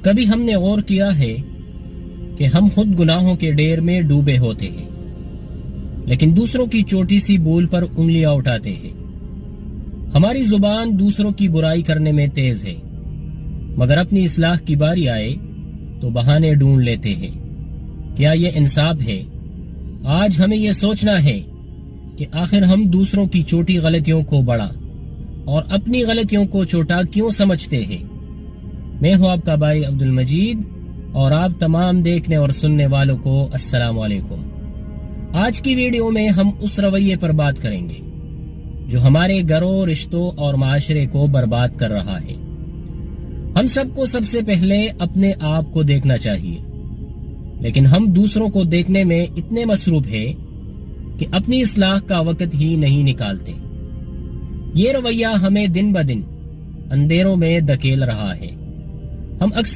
کبھی ہم نے غور کیا ہے کہ ہم خود گناہوں کے ڈیر میں ڈوبے ہوتے ہیں، لیکن دوسروں کی چھوٹی سی بھول پر انگلیاں اٹھاتے ہیں۔ ہماری زبان دوسروں کی برائی کرنے میں تیز ہے، مگر اپنی اصلاح کی باری آئے تو بہانے ڈھونڈ لیتے ہیں۔ کیا یہ انصاف ہے؟ آج ہمیں یہ سوچنا ہے کہ آخر ہم دوسروں کی چھوٹی غلطیوں کو بڑا اور اپنی غلطیوں کو چھوٹا کیوں سمجھتے ہیں؟ میں ہوں آپ کا بھائی عبد المجید، اور آپ تمام دیکھنے اور سننے والوں کو السلام علیکم۔ آج کی ویڈیو میں ہم اس رویے پر بات کریں گے جو ہمارے گھروں، رشتوں اور معاشرے کو برباد کر رہا ہے۔ ہم سب کو سب سے پہلے اپنے آپ کو دیکھنا چاہیے، لیکن ہم دوسروں کو دیکھنے میں اتنے مصروف ہیں کہ اپنی اصلاح کا وقت ہی نہیں نکالتے۔ یہ رویہ ہمیں دن بدن اندھیروں میں دھکیل رہا ہے۔ ہم اکثر